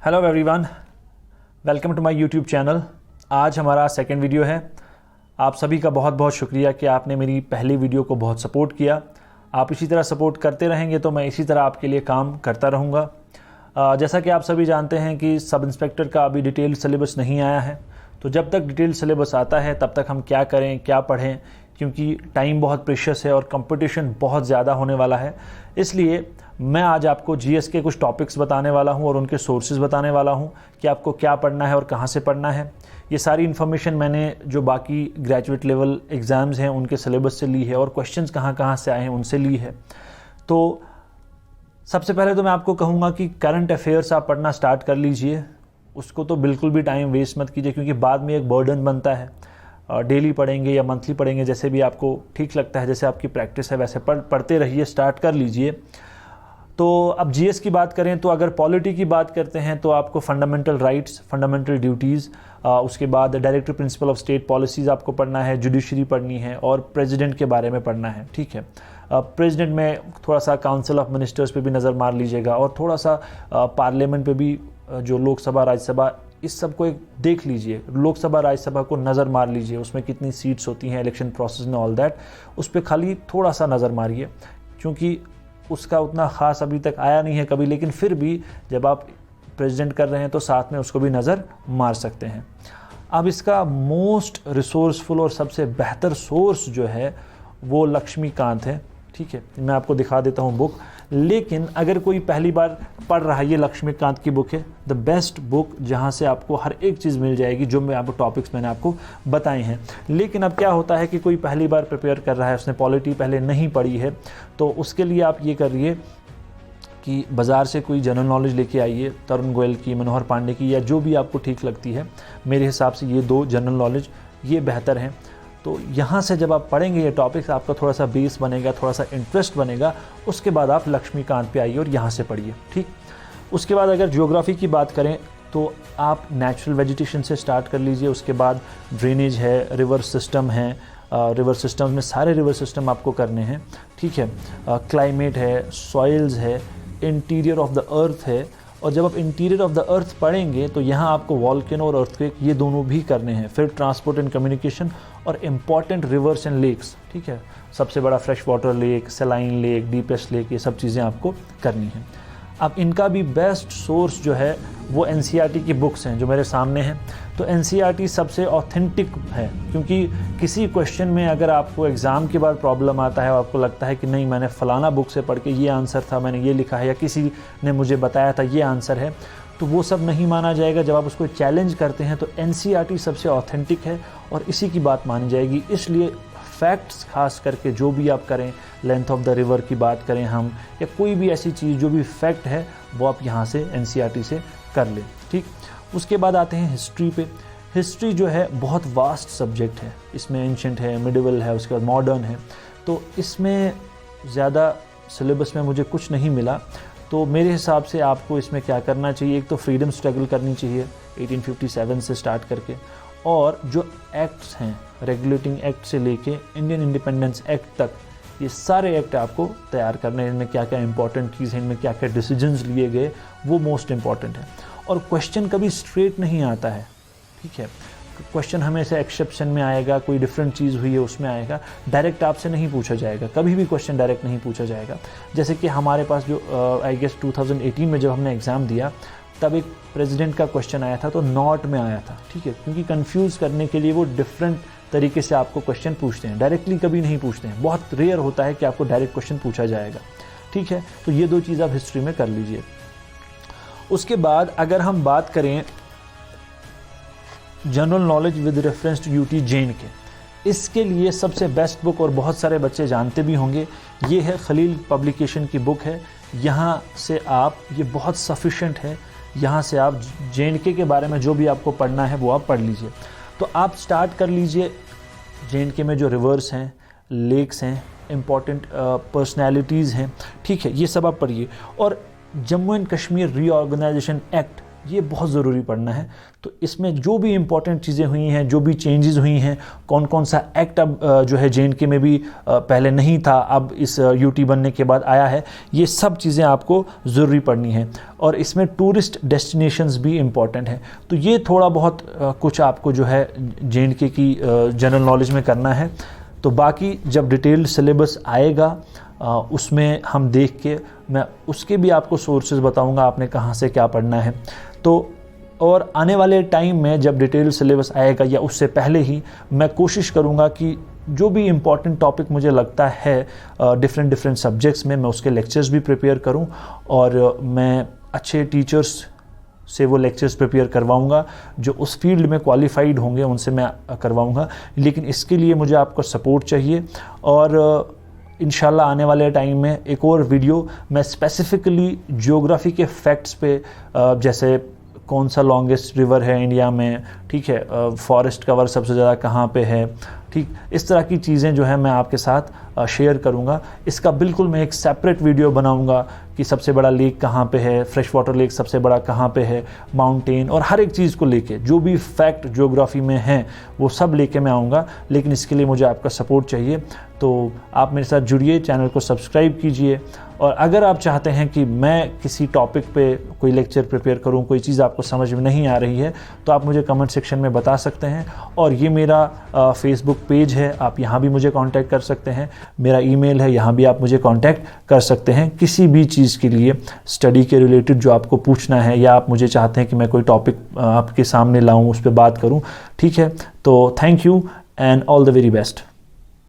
Hello everyone, welcome to my YouTube channel. आज हमारा second video है। आप सभी का बहुत बहुत शुक्रिया कि आपने मेरी पहली वीडियो को बहुत सपोर्ट किया। आप इसी तरह सपोर्ट करते रहेंगे तो मैं इसी तरह आपके लिए काम करता रहूँगा। जैसा कि आप सभी जानते हैं कि सब इंस्पेक्टर का अभी डिटेल सिलेबस नहीं आया है, तो जब तक डिटेल सिलेबस आता है तब तक हम क्या करें, क्या पढ़ें, क्योंकि टाइम बहुत प्रेशियस है और कंपटीशन बहुत ज़्यादा होने वाला है। इसलिए मैं आज आपको जीएस के कुछ टॉपिक्स बताने वाला हूं और उनके सोर्सेज बताने वाला हूं कि आपको क्या पढ़ना है और कहां से पढ़ना है। ये सारी इन्फॉर्मेशन मैंने जो बाकी ग्रेजुएट लेवल एग्ज़ाम्स हैं उनके सिलेबस से ली है और क्वेश्चंस कहां से आए हैं उनसे ली है। तो सबसे पहले तो मैं आपको कहूँगा कि करंट अफेयर्स आप पढ़ना स्टार्ट कर लीजिए। उसको तो बिल्कुल भी टाइम वेस्ट मत कीजिए, क्योंकि बाद में एक बर्डन बनता है। डेली पढ़ेंगे या मंथली पढ़ेंगे, जैसे भी आपको ठीक लगता है, जैसे आपकी प्रैक्टिस है वैसे पढ़ते रहिए, स्टार्ट कर लीजिए। तो अब जीएस की बात करें तो अगर पॉलिटी की बात करते हैं तो आपको फंडामेंटल राइट्स, फंडामेंटल ड्यूटीज़, उसके बाद directive principle of state policies आपको पढ़ना है, जुडिशरी पढ़नी है और प्रेसिडेंट के बारे में पढ़ना है। ठीक है, प्रेसिडेंट में थोड़ा सा काउंसिल ऑफ मिनिस्टर्स पे भी नज़र मार लीजिएगा और थोड़ा सा पार्लियामेंट पे भी, जो लोकसभा राज्यसभा, इस सब को एक देख लीजिए। लोकसभा राज्यसभा को नज़र मार लीजिए, उसमें कितनी सीट्स होती हैं, इलेक्शन प्रोसेस में, ऑल दैट उस पर खाली थोड़ा सा नज़र मारिए, क्योंकि उसका उतना ख़ास अभी तक आया नहीं है कभी, लेकिन फिर भी जब आप प्रेसिडेंट कर रहे हैं तो साथ में उसको भी नज़र मार सकते हैं। अब इसका मोस्ट रिसोर्सफुल और सबसे बेहतर सोर्स जो है वो लक्ष्मीकांत है। ठीक है, मैं आपको दिखा देता हूँ बुक। लेकिन अगर कोई पहली बार पढ़ रहा है, ये लक्ष्मीकांत की बुक है, द बेस्ट बुक, जहाँ से आपको हर एक चीज़ मिल जाएगी जो मैं आपको टॉपिक्स मैंने आपको बताए हैं। लेकिन अब क्या होता है कि कोई पहली बार प्रिपेयर कर रहा है, उसने पॉलिटी पहले नहीं पढ़ी है, तो उसके लिए आप ये करिए कि बाज़ार से कोई जनरल नॉलेज लेके आइए, तरुण गोयल की, मनोहर पांडे की, या जो भी आपको ठीक लगती है। मेरे हिसाब से ये दो जनरल नॉलेज ये बेहतर हैं। तो यहाँ से जब आप पढ़ेंगे ये टॉपिक्स, आपका थोड़ा सा बेस बनेगा, थोड़ा सा इंटरेस्ट बनेगा। उसके बाद आप लक्ष्मीकांत पे आइए और यहाँ से पढ़िए। ठीक, उसके बाद अगर ज्योग्राफी की बात करें तो आप नेचुरल वेजिटेशन से स्टार्ट कर लीजिए। उसके बाद ड्रेनेज है, रिवर सिस्टम है, रिवर सिस्टम में सारे रिवर सिस्टम आपको करने हैं। ठीक है, क्लाइमेट है, सॉइल्स है, इंटीरियर ऑफ द अर्थ है। और जब आप इंटीरियर ऑफ द अर्थ पढ़ेंगे तो यहाँ आपको वॉल्केनो और अर्थक्वेक ये दोनों भी करने हैं। फिर ट्रांसपोर्ट एंड कम्युनिकेशन और इम्पॉर्टेंट रिवर्स एंड लेक्स। ठीक है, सबसे बड़ा fresh water lake, सेलाइन lake, deepest lake, ये सब चीज़ें आपको करनी हैं। अब इनका भी बेस्ट सोर्स जो है वो एनसीईआरटी की बुक्स हैं जो मेरे सामने हैं। तो एनसीईआरटी सबसे ऑथेंटिक है, क्योंकि किसी क्वेश्चन में अगर आपको एग्ज़ाम के बाद प्रॉब्लम आता है और आपको लगता है कि नहीं, मैंने फ़लाना बुक से पढ़ के ये आंसर था, मैंने ये लिखा है, या किसी ने मुझे बताया था ये आंसर है, तो वो सब नहीं माना जाएगा। जब आप उसको चैलेंज करते हैं तो एनसीईआरटी सबसे ऑथेंटिक है और इसी की बात मानी जाएगी। इसलिए फैक्ट्स खास करके जो भी आप करें, लेंथ ऑफ द रिवर की बात करें हम, या कोई भी ऐसी चीज़ जो भी फैक्ट है वो आप यहाँ से एनसीईआरटी से कर लें। ठीक, उसके बाद आते हैं हिस्ट्री पे। हिस्ट्री जो है बहुत वास्ट सब्जेक्ट है, इसमें एंशेंट है, मिडिवल है, उसके बाद मॉडर्न है। तो इसमें ज़्यादा सिलेबस में मुझे कुछ नहीं मिला। तो मेरे हिसाब से आपको इसमें क्या करना चाहिए, एक तो फ्रीडम स्ट्रगल करनी चाहिए 1857 से स्टार्ट करके, और जो एक्ट्स हैं, रेगुलेटिंग एक्ट से लेके इंडियन इंडिपेंडेंस एक्ट तक, ये सारे एक्ट आपको तैयार करने हैं। इनमें क्या क्या इंपॉर्टेंट चीज़ है, इनमें क्या क्या डिसीजंस लिए गए, वो मोस्ट इंपॉर्टेंट है। और क्वेश्चन कभी स्ट्रेट नहीं आता है। ठीक है, क्वेश्चन हमेशा एक्सेप्शन में आएगा, कोई डिफरेंट चीज़ हुई है उसमें आएगा, डायरेक्ट आपसे नहीं पूछा जाएगा। कभी भी क्वेश्चन डायरेक्ट नहीं पूछा जाएगा। जैसे कि हमारे पास जो आई गेस 2018 में जब हमने एग्ज़ाम दिया तब एक प्रेसिडेंट का क्वेश्चन आया था, तो नॉट में आया था। ठीक है, क्योंकि कंफ्यूज करने के लिए वो डिफरेंट तरीके से आपको क्वेश्चन पूछते हैं, डायरेक्टली कभी नहीं पूछते हैं। बहुत रेयर होता है कि आपको डायरेक्ट क्वेश्चन पूछा जाएगा। ठीक है, तो ये दो चीज़ आप हिस्ट्री में कर लीजिए। उसके बाद अगर हम बात करें general knowledge with reference to UT जैन के, इसके लिए सबसे बेस्ट बुक, और बहुत सारे बच्चे जानते भी होंगे, ये है खलील पब्लिकेशन की बुक है। यहाँ से आप, ये बहुत सफिशेंट है, यहाँ से आप जे.एंड.के के बारे में जो भी आपको पढ़ना है वो आप पढ़ लीजिए। तो आप स्टार्ट कर लीजिए जे.एंड.के में जो रिवर्स हैं, लेक्स हैं, इम्पॉर्टेंट पर्सनैलिटीज़ हैं। ठीक है, ये सब आप पढ़िए। और Jammu and Kashmir reorganisation act ये बहुत ज़रूरी पढ़ना है। तो इसमें जो भी इम्पॉर्टेंट चीज़ें हुई हैं, जो भी चेंजेस हुई हैं, कौन कौन सा एक्ट अब जो है JNK में भी पहले नहीं था, अब इस UT बनने के बाद आया है, ये सब चीज़ें आपको ज़रूरी पढ़नी है। और इसमें टूरिस्ट डेस्टिनेशंस भी इम्पॉर्टेंट हैं। तो ये थोड़ा बहुत कुछ आपको जो है JNK की जनरल नॉलेज में करना है। तो बाकी जब डिटेल्ड सिलेबस आएगा उसमें हम देख के मैं उसके भी आपको सोर्सेज बताऊंगा, आपने कहाँ से क्या पढ़ना है। तो और आने वाले टाइम में जब डिटेल सिलेबस आएगा या उससे पहले ही मैं कोशिश करूंगा कि जो भी इम्पॉर्टेंट टॉपिक मुझे लगता है डिफरेंट सब्जेक्ट्स में, मैं उसके लेक्चर्स भी प्रिपेयर करूं और मैं अच्छे टीचर्स से वो लेक्चर्स प्रिपेयर करवाऊंगा जो उस फील्ड में क्वालिफाइड होंगे, उनसे मैं करवाऊंगा। लेकिन इसके लिए मुझे आपका सपोर्ट चाहिए और इंशाल्लाह आने वाले टाइम में एक और वीडियो मैं स्पेसिफिकली ज्योग्राफी के फैक्ट्स पे, जैसे कौन सा लॉन्गेस्ट रिवर है इंडिया में, ठीक है, फॉरेस्ट कवर सबसे ज़्यादा कहाँ पे है, ठीक, इस तरह की चीज़ें जो है मैं आपके साथ शेयर करूँगा। इसका बिल्कुल मैं एक सेपरेट वीडियो बनाऊँगा कि सबसे बड़ा लेक कहाँ पे है, फ्रेश वाटर लेक सबसे बड़ा कहाँ पे है, माउंटेन, और हर एक चीज़ को लेके जो भी फैक्ट ज्योग्राफी में हैं वो सब लेके मैं आऊँगा। लेकिन इसके लिए मुझे आपका सपोर्ट चाहिए, तो आप मेरे साथ जुड़िए, चैनल को सब्सक्राइब कीजिए। और अगर आप चाहते हैं कि मैं किसी टॉपिक पे कोई लेक्चर प्रिपेयर करूं, कोई चीज़ आपको समझ में नहीं आ रही है, तो आप मुझे कमेंट सेक्शन में बता सकते हैं। और ये मेरा फेसबुक पेज है, आप यहाँ भी मुझे कांटेक्ट कर सकते हैं। मेरा ईमेल है, यहाँ भी आप मुझे कांटेक्ट कर सकते हैं किसी भी चीज़ के लिए, स्टडी के रिलेटेड जो आपको पूछना है, या आप मुझे चाहते हैं कि मैं कोई टॉपिक आपके सामने लाऊँ, उस पर बात करूँ, ठीक है। तो thank you and all the very best.